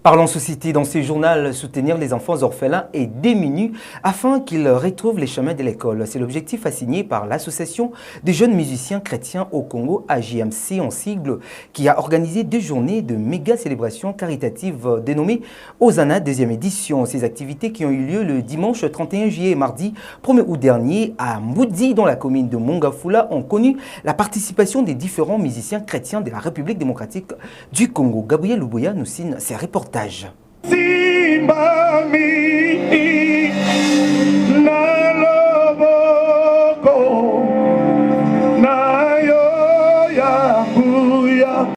Parlons société dans ce journal, soutenir les enfants orphelins et démunis afin qu'ils retrouvent les chemins de l'école. C'est l'objectif assigné par l'association des jeunes musiciens chrétiens au Congo, AJMC en sigle, qui a organisé 2 journées de méga célébrations caritatives dénommées Hosanna 2e édition. Ces activités qui ont eu lieu le dimanche 31 juillet et mardi 1er août dernier à Moudi dans la commune de Mongafula ont connu la participation des différents musiciens chrétiens de la République démocratique du Congo. Gabriel Luboya nous signe ses reportages.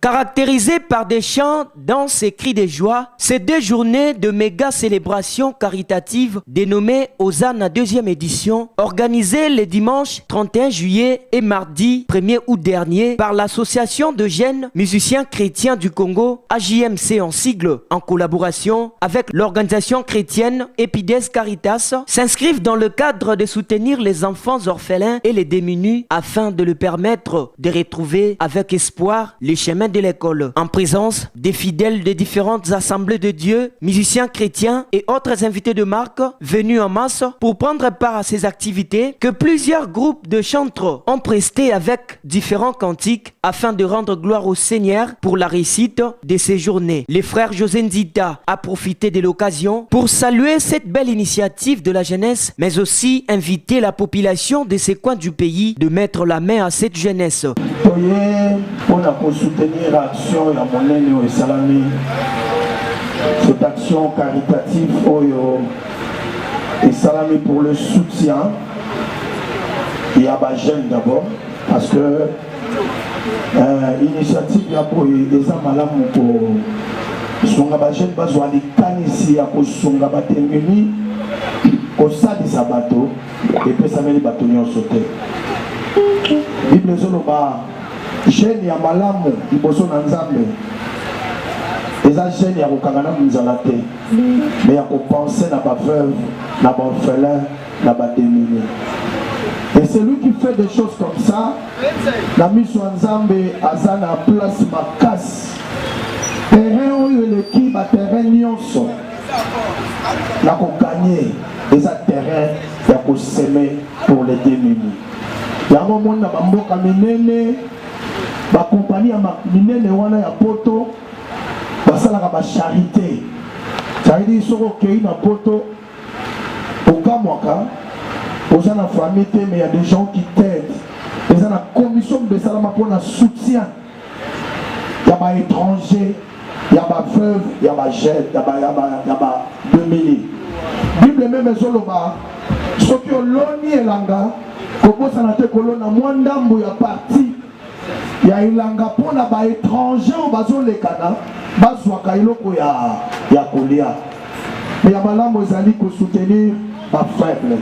Caractérisés par des chants, danses et cris de joie, ces 2 journées de méga célébrations caritatives dénommées Hosanna 2e édition, organisées les dimanches 31 juillet et mardi 1er août dernier par l'association de jeunes musiciens chrétiens du Congo, AJMC en sigle, en collaboration avec l'organisation chrétienne Epides Caritas, s'inscrivent dans le cadre de soutenir les enfants orphelins et les démunis afin de leur permettre de retrouver avec espoir les chemins de l'école, en présence des fidèles des différentes assemblées de Dieu, musiciens chrétiens et autres invités de marque venus en masse pour prendre part à ces activités que plusieurs groupes de chantres ont presté avec différents cantiques afin de rendre gloire au Seigneur pour la réussite de ces journées. Les frères José Nzita a profité de l'occasion pour saluer cette belle initiative de la jeunesse, mais aussi inviter la population de ces coins du pays de mettre la main à cette jeunesse. Pour soutenir l'action de la monnaie et salami, cette action caritative et salami pour le soutien. Il y a des jeunes d'abord, parce que l'initiative il y a pour les amalamu pour songa ba jeunes bazwa les kanisi ya ko songa ba temini au sa de sabato et puis ça met les bateaux sauter. Bible zoloba jeune ya malamu liboso na nzambe eza jeune ya kokanga na muzala te mais ya kopenser na baveuve na baorphelin na badémunis. Et celui qui fait des choses comme ça na miso ya nzambe aza na place makasi terrain oyo eleki baterrain nyonso na koganye eza terrain ya kosemer pour les démunis. Yango mona bamboka minene ba compagnie ya minene wana ya poto basalaka ba charité. Charité soko kei na poto okamwaka oza na famille te, mais il y a des gens qui t'aident. Ils ont la commission de salama pour le soutien. Il y a des étrangers, il y a des veuves, il y a des jeunes, il y a des démunis. Bible même ezoloba soki oloni elanga kobosana te kolona mwa ndambo ya parti ya ilanga mpona baétranger oyo bazolekana bazwaka eloko ya kolia. Me ya malamu ezali kosoutenir bafaible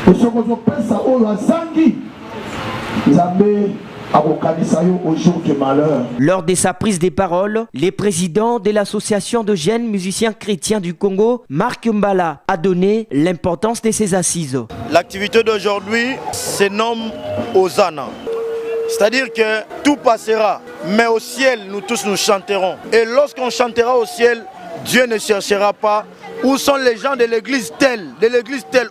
e soki ozopesa oyo azangi nzambe akokanisa yo au jour du malheur. Lors de sa prise de parole, le président de l'association de jeunes musiciens chrétiens du Congo, Marc Mbala, a donné l'importance de ces assises. L'activité d'aujourd'hui se nomme Hosanna. C'est-à-dire que tout passera, mais au ciel, nous tous nous chanterons. Et lorsqu'on chantera au ciel, Dieu ne cherchera pas où sont les gens de l'église telle.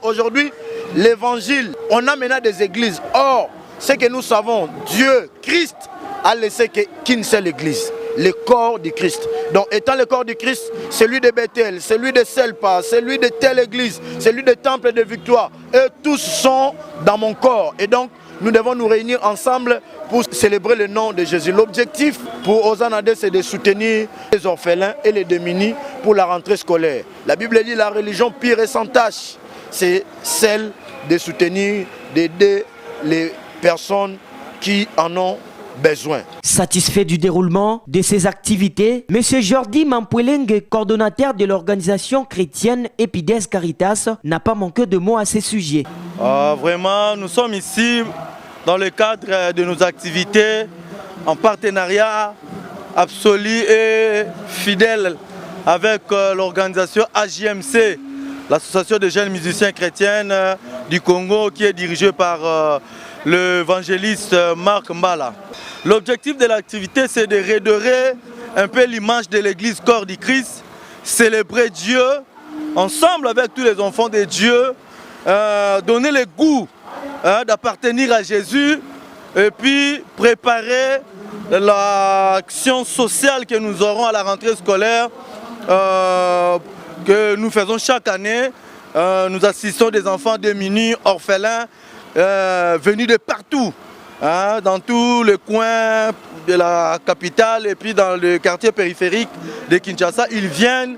Aujourd'hui, l'évangile, on a maintenant des églises. Or, ce que nous savons, Dieu, Christ, a laissé qu'une seule église, le corps du Christ. Donc, étant le corps du Christ, celui de Bethel, celui de Selpa, celui de telle église, celui de Temple de Victoire, eux tous sont dans mon corps. Et donc, nous devons nous réunir ensemble pour célébrer le nom de Jésus. L'objectif pour Hosanna 2, c'est de soutenir les orphelins et les démunis pour la rentrée scolaire. La Bible dit la religion pire et sans tache, c'est celle de soutenir, d'aider les personnes qui en ont besoin. Satisfait du déroulement de ces activités, M. Jordi Mampoueleng, coordonnateur de l'organisation chrétienne Epides Caritas, n'a pas manqué de mots à ces sujets. Vraiment, nous sommes ici dans le cadre de nos activités en partenariat absolu et fidèle avec l'organisation AJMC, l'association des jeunes musiciens chrétiens du Congo, qui est dirigée par l'évangéliste Marc Mbala. L'objectif de l'activité, c'est de redorer un peu l'image de l'église corps du Christ, célébrer Dieu ensemble avec tous les enfants de Dieu, donner le goût d'appartenir à Jésus et puis préparer l'action sociale que nous aurons à la rentrée scolaire que nous faisons chaque année. Nous assistons des enfants démunis, orphelins, venus de partout, dans tous les coins de la capitale et puis dans le quartier périphérique de Kinshasa. Ils viennent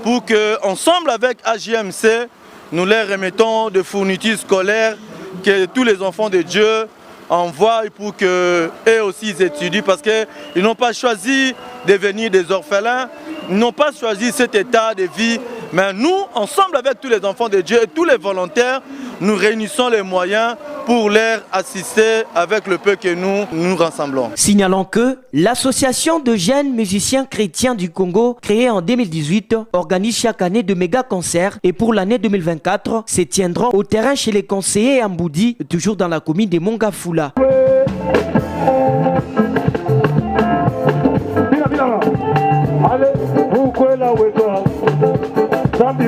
pour que, ensemble avec AJMC, nous leur remettons des fournitures scolaires que tous les enfants de Dieu envoient pour qu'eux aussi ils étudient, parce qu'ils n'ont pas choisi de devenir des orphelins, ils n'ont pas choisi cet état de vie, mais nous, ensemble avec tous les enfants de Dieu et tous les volontaires, nous réunissons les moyens pour leur assister avec le peu que nous rassemblons. Signalons que l'association de jeunes musiciens chrétiens du Congo, créée en 2018, organise chaque année de méga concerts et pour l'année 2024, se tiendront au terrain chez les conseillers à Mboudi, toujours dans la commune de Mongafula. Allez, vous, là, Sambi,